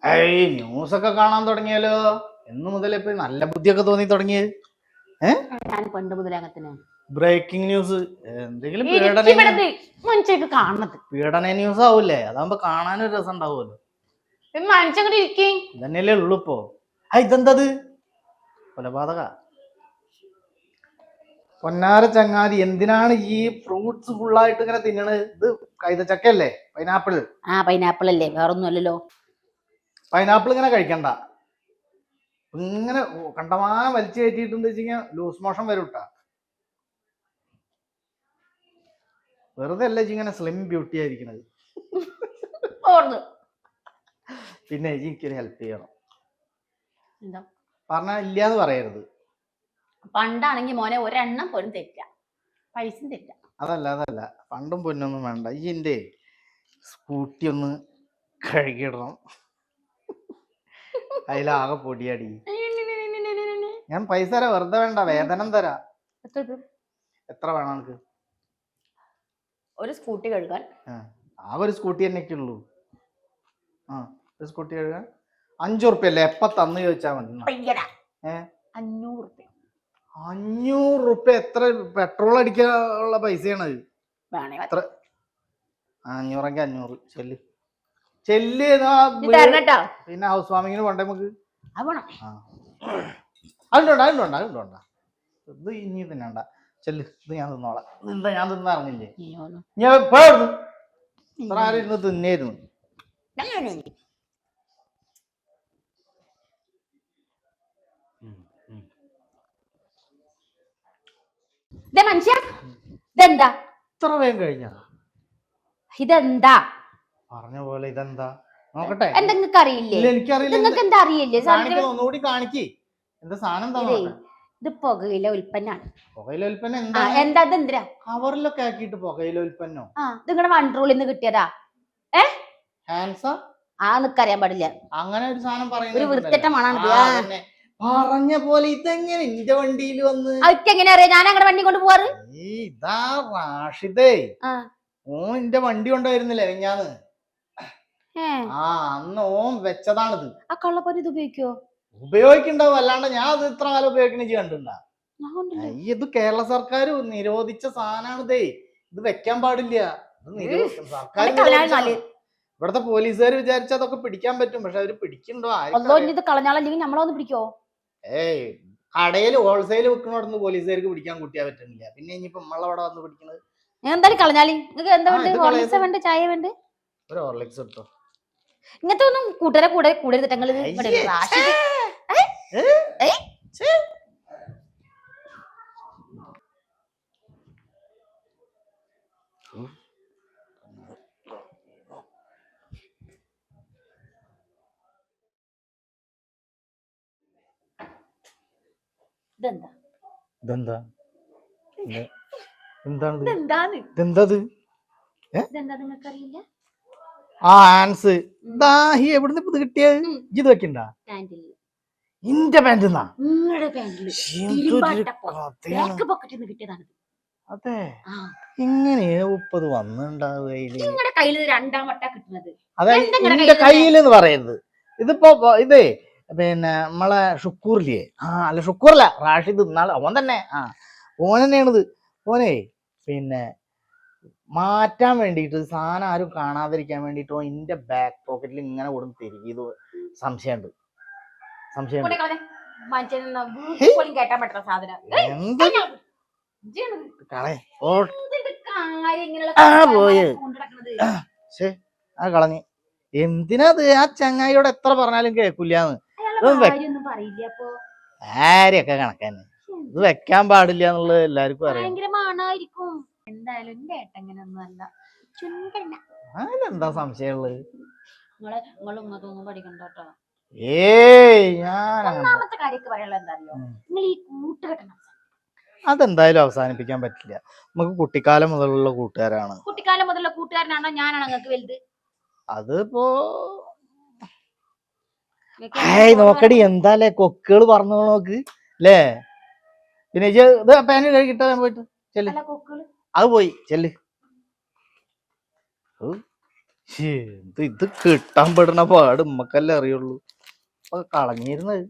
ഏയ് ന്യൂസൊക്കെ കാണാൻ തുടങ്ങിയാലോ? എന്ന് മുതൽ ഇപ്പൊ നല്ല ബുദ്ധിയൊക്കെ തോന്നി തുടങ്ങിയത്? ഞാൻ പണ്ട് മുതലേ അങ്ങനെ ബ്രേക്കിംഗ് ന്യൂസ് എന്തെങ്കിലും കാണുന്നത് പീഡന ന്യൂസ് ആവൂലേ? അതാകുമ്പോ കാണാനൊരു രസം ഉണ്ടാവുമല്ലോ. ഇതന്നെയല്ലേ ഉള്ളു ഇപ്പോ. ഇതെന്തത്? കൊലപാതക. പൊന്നാര ചങ്ങാതി, എന്തിനാണ് ഈ ഫ്രൂട്ട്സ് ഫുള്ളായിട്ട് ഇങ്ങനെ തിന്നണത്? ഇത് കൈതച്ചക്കല്ലേ? പൈനാപ്പിൾ? പൈനാപ്പിൾ അല്ലേ, വേറൊന്നുമല്ലല്ലോ. പൈനാപ്പിൾ ഇങ്ങനെ കഴിക്കണ്ട. ഇങ്ങനെ കണ്ടമാനം വലിച്ചു കയറ്റിയിട്ടുണ്ട് വെച്ചാൽ ലൂസ് മോഷൻ വരും. വെറുതെ അല്ല ഇങ്ങനെ സ്ലിം ബ്യൂട്ടി ആയിരിക്കണത്. പിന്നെ എനിക്കൊരു ഹെൽപ്പ് ചെയ്യണം. പറഞ്ഞാ ഇല്ലാന്ന് പറയരുത്. പണ്ടാണെങ്കിൽ മോനെ ഒരെണ്ണം പോലും തെറ്റ, പൈസ തെറ്റ. അതല്ല പണ്ടും പൊന്നൊന്നും വേണ്ട. എന്റെ സ്കൂട്ടി ഒന്ന് കഴുകിയിടണം. അതിലാകെ പൊടിയടി. ഞാൻ പൈസ തരാം, വെറുതെ വേണ്ട, വേതനം തരാം. എത്ര വേണം നമുക്ക്? ഒരു സ്കൂട്ടി കഴുകാൻ ആകെ ഒരു സ്കൂട്ടി തന്നെയൊക്കെ ഉള്ളൂ. ഒരു സ്കൂട്ടി കഴുകാൻ 5 ഉറുപ്പ്യല്ലേ? എപ്പ തന്നു ചോദിച്ചാ മതി. 500 ഉറുപ്പ്യ എത്ര പെട്രോൾ അടിക്കാനുള്ള പൈസയാണത്? 500 500 ചെല്ല്. പിന്നെ ഹൗസ് വാമിങ്ങിന് പോണ്ടേ നമുക്ക്? അതുണ്ടോണ്ട ഇത് ഇനി തിന്നണ്ട. ചെല്ല്, ഇത് ഞാൻ തിന്നോളാം. എന്താ ഞാൻ തിന്നറിഞ്ഞില്ലേ? ഞാൻ എപ്പോഴും ഇത്ര ആരും ഇരുന്ന് തിന്നായിരുന്നു. മനുഷ്യ ഇതെന്താ ഇത്ര വേഗം കഴിഞ്ഞ? ഇതെന്താ പറഞ്ഞ പോലെ ഇതെന്താ നോക്കട്ടെ. നിങ്ങൾക്ക് അറിയില്ലേ? നിങ്ങൾക്ക് എന്താ അറിയില്ലേ? ഒന്നുകൂടി കാണിക്ക്. എന്താ സാധനം? ഇത് പുകയില ഉൽപ്പന്നാണ്. പുകയില ഉൽപ്പന്നം എന്താ? എന്തിനാ കവറിലൊക്കെ ആക്കിയിട്ട് പുകയില ഉൽപ്പന്നോ? നിങ്ങളുടെ വണ്ടറൂളിൽ നിന്ന് കിട്ടിയതാ? നിക്കറിയാൻ പാടില്ല. അങ്ങനെ ഒരു സാധനം ഒരു വൃത്തിട്ടമാണ്. പറഞ്ഞ പോലെ ഇതെങ്ങനെ എന്റെ വണ്ടിയിൽ വന്ന്? എങ്ങനെ അറിയാം? ഞാൻ അങ്ങനെ വണ്ടി കൊണ്ട് പോവാറ്. ഇതാ റാഷിദേ, ഓൻ എന്റെ വണ്ടി കൊണ്ടുവരുന്നില്ലേ ഞാന്ന്? അന്ന് ഓൻ വെച്ചതാണിത്. ആ കള്ളപ്പനി ഇത് ഉപയോഗിക്കോ? ഉപയോഗിക്കണ്ടാവും, അല്ലാണ്ട് ഞാൻ അത് ഇത്ര കാലം ഉപയോഗിക്കണ കണ്ടിട്ടുണ്ടാ? ഇത് കേരള സർക്കാർ നിരോധിച്ച സാധനാണിതേ. ഇത് വെക്കാൻ പാടില്ല. സർക്കാർ, ഇവിടത്തെ പോലീസുകാർ വിചാരിച്ച അതൊക്കെ പിടിക്കാൻ പറ്റും. പക്ഷെ അവര് പിടിക്കണ്ടോ? കളഞ്ഞാളല്ലെങ്കിൽ നമ്മളൊന്ന് പിടിക്കോ? കടയിൽ ഹോൾസെയിൽ വിൽക്കണോടന്ന് പോലീസുകാർക്ക് പിടിക്കാൻ കൂട്ടിയാ പറ്റുന്നില്ല. പിന്നെ ഇനിയിപ്പോ നമ്മളവിടെ വന്ന് പിടിക്കണത് എന്തായാലും കളഞ്ഞാലി. ചായ വേണ്ട? ഒരു ഹോർലിക്സ് എടുത്തോ. ഇങ്ങനത്തെ ഒന്നും കൂട്ടുകാരെ കൂടെ തെറ്റങ്ങൾ. എവിടുന്ന് ഇത് കിട്ടിയത്? ഇത് വെക്കണ്ട ഇന്റെ പാന്റിന്നാ? അതെ, ഇങ്ങനെയാ ഉപ്പത് വന്നിണ്ടാവുക? അതെ, എന്റെ കയ്യിലെന്ന് പറയരുത്. ഇതിപ്പോ ഇതേ പിന്നെ നമ്മളെ ഷുക്കൂറില്ലേ? അല്ല ഷുക്കൂറല്ല, റാഷിദ്. ഇന്നാള് ഓൻ തന്നെ. ഓൻ തന്നെയാണിത്. ഓനെ പിന്നെ മാറ്റാൻ വേണ്ടിയിട്ട്, സാധനം ആരും കാണാതിരിക്കാൻ വേണ്ടിട്ടോ എന്റെ ബാക്ക് പോക്കറ്റിൽ ഇങ്ങനെ കൊടുന്ന് തിരികെ. ഇത് സംശയമുണ്ട്. കളഞ്ഞ്. എന്തിനാത്? ആ ചങ്ങായിയോട് എത്ര പറഞ്ഞാലും കേൾക്കൂലെന്ന്. ആരെയൊക്കെ കണക്കാന്. ഇത് വെക്കാൻ പാടില്ല എന്നുള്ളത് എല്ലാവർക്കും അറിയാം. അതിലെന്താ സംശയമുള്ളത്? അതെന്തായാലും അവസാനിപ്പിക്കാൻ പറ്റില്ല. നമുക്ക് കുട്ടിക്കാലം മുതലുള്ള കൂട്ടുകാരാണ്. കുട്ടിക്കാലം മുതലുള്ള കൂട്ടുകാരനാണോ ഞാനാണോ നിങ്ങൾക്ക് വലുത്? അതിപ്പോ നോക്കടി, എന്താലേ കൊക്കുകൾ പറഞ്ഞു നോക്ക് അല്ലേ? പിന്നെ ഇത് പാന് കഴുകിട്ടാ പോയിട്ട് ചെല്ല്. അത് പോയി ചെല്ല്. ശ്ശേ, ഇത് കിട്ടാൻ പെടുന്ന പാട് ഉമ്മക്കല്ലേ അറിയുള്ളൂ. അപ്പൊ കളഞ്ഞിരുന്നത്.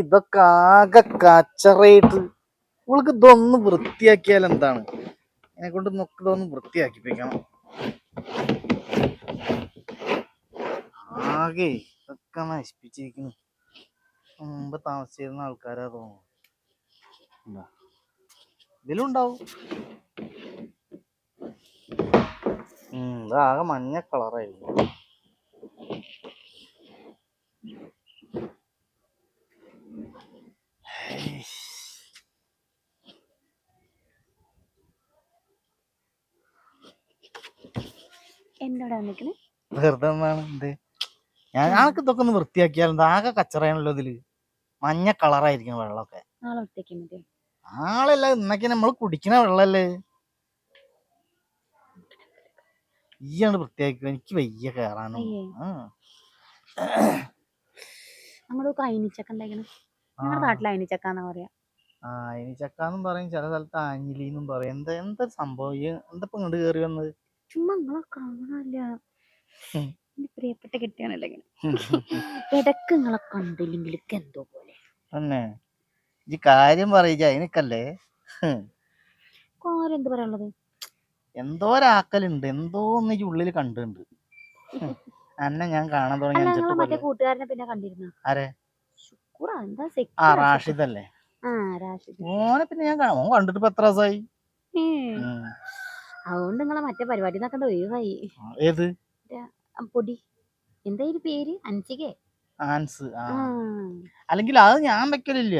ഇതൊക്കെ ആകെ കച്ചറയിട്ട് ഇവൾക്ക് ഇതൊന്ന് വൃത്തിയാക്കിയാൽ എന്താണ്? എന്നെ കൊണ്ട് ഇതൊന്ന് വൃത്തിയാക്കിപ്പിക്കണം. ആകെ ഇതൊക്കെ നശിപ്പിച്ചിരിക്കുന്നു. മുമ്പ് താമസിച്ചിരുന്ന ആൾക്കാരാ തോന്നുന്നു. ഇതിലുണ്ടാവും. ഇതാകെ മഞ്ഞ കളറായിരുന്നു. എന്നോടാ നിക്കണേ വെറുതെ എന്താണ് എന്ത്? ഞങ്ങൾക്ക് ഇതൊക്കെ ഒന്ന് വൃത്തിയാക്കിയാൽ എന്താ? ആകെ കച്ചറയാണല്ലോ ഇതില്. മഞ്ഞ കളറായിരിക്കും വെള്ളമൊക്കെ. നാളെ വൃത്തിയാക്കിയാൽ മതി. നാളല്ല, ഇന്നൊക്കെ നമ്മള് കുടിക്കണ വെള്ളല്ലേ. ഈയാണ് വൃത്തിയാക്കുക. എനിക്ക് വയ്യ കേറാനും. അങ്ങോട്ട് അയിനിച്ചക്ക ഉണ്ടായിക്കണം. ഞങ്ങളുടെ നാട്ടിൽ അയിനിച്ചക്കാന്നാ പറയാ. അയിനിച്ചക്കാന്നും പറയും, ചില സ്ഥലത്ത് ആഞ്ഞിലിന്നും പറയും. എന്താ സംഭവം? എന്താ ഇങ്ങോട്ട് കയറി വന്നത്? ചുമ്മാ നിങ്ങളെ കാണാനില്ല. പ്രിയപ്പെട്ട കെട്ടിയാണല്ലോ ഇങ്ങനെ. ഇടക്ക് നിങ്ങളെ കണ്ടില്ലെങ്കിൽ എന്തോ പോലെ തന്നെ. ഈ കാര്യം പറയിച്ച അതിനൊക്കല്ലേ കാര്യം എന്ത് പറയാനുള്ളത്? എന്തോ ഒരാക്കലുണ്ട്, എന്തോ ഒന്ന് ഈ ഉള്ളില് കണ്ടുണ്ട്. അന്നെ ഞാൻ കാണാൻ തുടങ്ങി. മറ്റേ കൂട്ടുകാരനെ പിന്നെ കണ്ടിരുന്നു. ആരെ? റാഷിദ് അല്ലേ? ഓനെ പിന്നെ ഞാൻ ഓൻ കണ്ടിട്ട് ഇപ്പൊ എത്ര ദിവസമായി? അതുകൊണ്ട് നിങ്ങളെ മറ്റേ പരിപാടി നോക്കണ്ട ഒഴിവായി. ഏത് പൊടി എന്തായാലും പേര്? അൻസികേ? ആൻസ്. അല്ലെങ്കിൽ അത് ഞാൻ വെക്കലില്ല.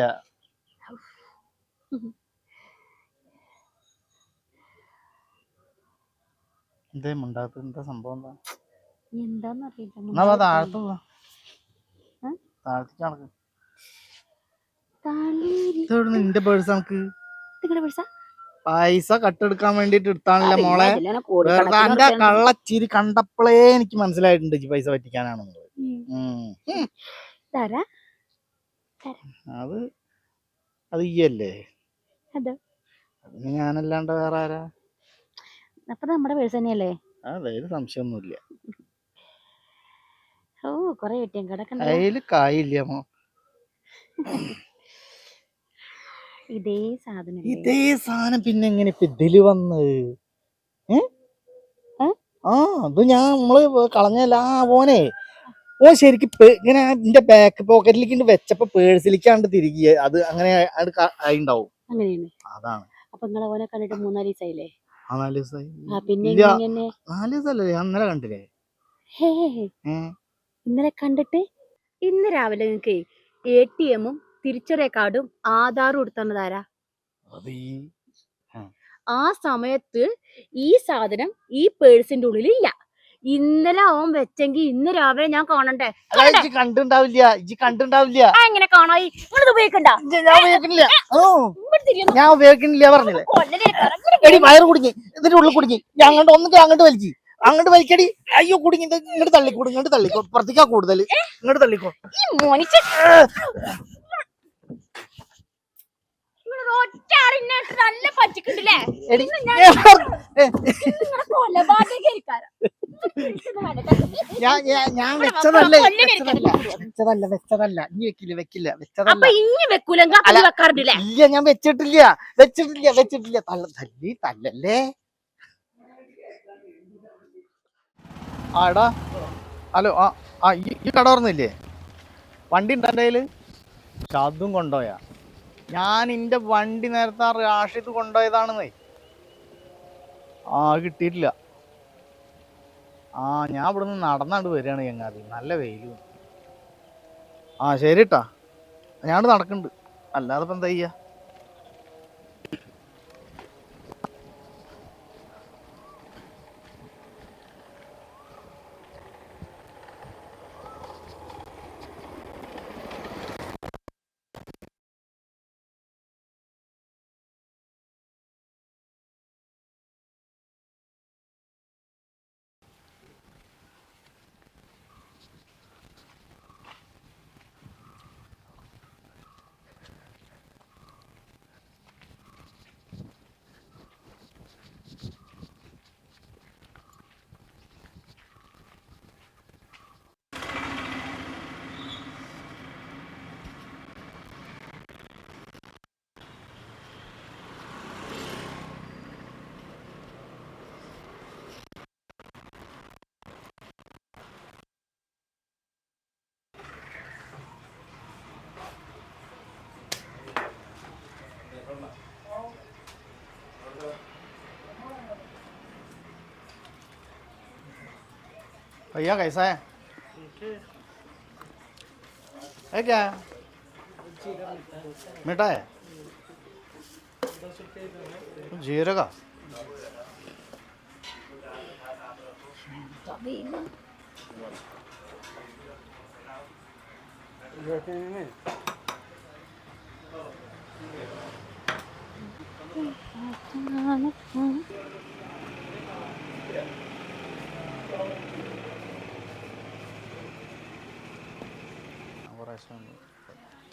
എന്തേ മുണ്ടാത്ത? എന്താ സംഭവം? എന്താന്നറിയില്ല. താഴത്ത് പോവാ, താഴത്തേക്ക് നടക്ക്. നിന്റെ പേഴ്സ് നമുക്ക് പൈസ കട്ടെടുക്കാൻ വേണ്ടിട്ട് എടുത്താണല്ലേ മോളെ. വെറുതെ എന്റെ കള്ളച്ചിരി കണ്ടപ്പോഴേ എനിക്ക് മനസ്സിലായിട്ടുണ്ട് ഈ പൈസ പറ്റിക്കാനാണെന്നുള്ളത്. അത് ഈയല്ലേ? അതിന് ഞാനല്ലാണ്ട് വേറെ ആരാ? അപ്പൊ നമ്മുടെ പേഴ്സ് തന്നെയല്ലേ? അതായത് സംശയമൊന്നുമില്ല. കൊറേ ATM കാർഡൊക്കെ അതില് കായില്ല. ഇതേ സാധനം പിന്നെ എങ്ങനെ ഇപ്പൊ ഇതില് വന്നത്? അത് നമ്മള് കളഞ്ഞല്ല. ഓൻ ശരിക്കും ഇങ്ങനെ എന്റെ ബാക്ക് പോക്കറ്റിലേക്ക് വെച്ചപ്പോ പേഴ്സിലേക്കാണ്ട് തിരികെ അത് അങ്ങനെ ആയിണ്ടാവും. അതാണ്. അപ്പൊ നിങ്ങളെ ഓനെ കണ്ടിട്ട് 3-4 ദിവസമായില്ലേ? 4 ദിവസമായി. പിന്നെ 4 ദിവസമല്ലേ? ഞാൻ ഇന്നലെ കണ്ടില്ലേ? ഇന്നലെ കണ്ടിട്ട് ഇന്ന് രാവിലെ നിങ്ങക്ക് ATM-ഉം തിരിച്ചറിയ കാർഡും ആധാറും എടുത്തതാരാ? ആ സമയത്ത് ഈ സാധനം ഈ പേഴ്സിന്റെ ഉള്ളിൽ ഇല്ല. ഇന്നലെ അവൻ വെച്ചെങ്കിൽ ഇന്ന് രാവിലെ ഞാൻ കാണണ്ടേ? കണ്ടിണ്ടാവില്ല. എങ്ങനെ കാണായി? ഉപയോഗിക്കണ്ട. ഞാൻ ഉപയോഗിക്കുന്നില്ല പറഞ്ഞില്ലേ? എടി വയറ് കുടുങ്ങി, ഇതിന്റെ ഉള്ളിൽ കുടുങ്ങി. അങ്ങോട്ട് വലിക്കി, അങ്ങോട്ട് വലിക്കടി. അയ്യോ കുടുങ്ങി. ഇങ്ങോട്ട് തള്ളിക്കോ. പുറത്തേക്കാ കൂടുതൽ. ഇങ്ങോട്ട് തള്ളിക്കോ. നല്ല പറ്റിക്കിട്ടില്ലേ? ഞാൻ വെച്ചതല്ല. ഇനി വെക്കില്ല. ഇല്ല, ഞാൻ വെച്ചിട്ടില്ല. തല്ലല്ലേ. ആടാ, ഹലോ. ഈ കട ഓർന്നില്ലേ? വണ്ടി ഉണ്ട് എൻ്റെ കയ്യില്. അതും കൊണ്ടുപോയാ? ഞാൻ എന്റെ വണ്ടി നേരത്തെ റാഷിദ് കൊണ്ടുപോയതാണെന്നേ. കിട്ടിയിട്ടില്ല. ഞാൻ ഇവിടുന്ന് നടന്നാണ്ട് വരികയാണ് ചങ്ങാതി. നല്ല വെയിലും. ശരിട്ടാ, ഞാൻ നടക്കുന്നുണ്ട്. അല്ലാതെ ഇപ്പം എന്താ ചെയ്യാ? भैया कैसा है क्या है मीठा है जीरे का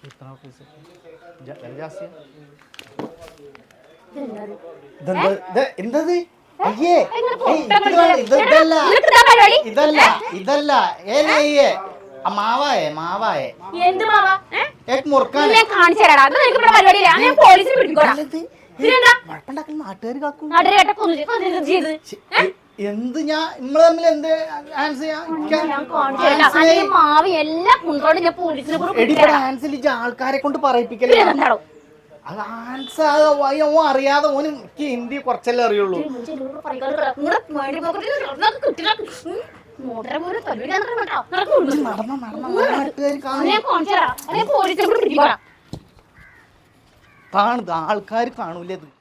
इतना पैसे जास्ती എന്തത് അയ്യേ ഇതല്ല ഇതല്ല ഇതല്ല ഏ മാവായേ മാവായേ എന്ത് മാവാ ഏക് മുർക്കാൻ ഞാൻ കാണിച്ചു തരാടാ അത് എനിക്ക് ഇവിടെ പരിപാടിയില്ല ഞാൻ പോലീസിനെ പിടിക്കോളാം വഴപ്പുണ്ടാക്കുന്ന നാട്ടുകാർ കാക്കും നാട്ടുകാരെ കേട്ട കൊന്നു ചെയ്ത് എന്ത് ഞാൻ നമ്മള് തമ്മിൽ എന്ത് ആൻസ് മാവ് എല്ലാം കൊണ്ടോണ്ട് ഞാൻ പോലീസിനെ കൂടെ ആൻസിൽ ആൾക്കാരെ കൊണ്ട് പറയിപ്പിക്കല്ലേ അത് ആൻസ് ഓൻ അറിയാതെ ഓന് എനിക്ക് ഹിന്ദി കുറച്ചല്ലേ അറിയുള്ളൂ ആൾക്കാർ കാണൂലേ ഇത്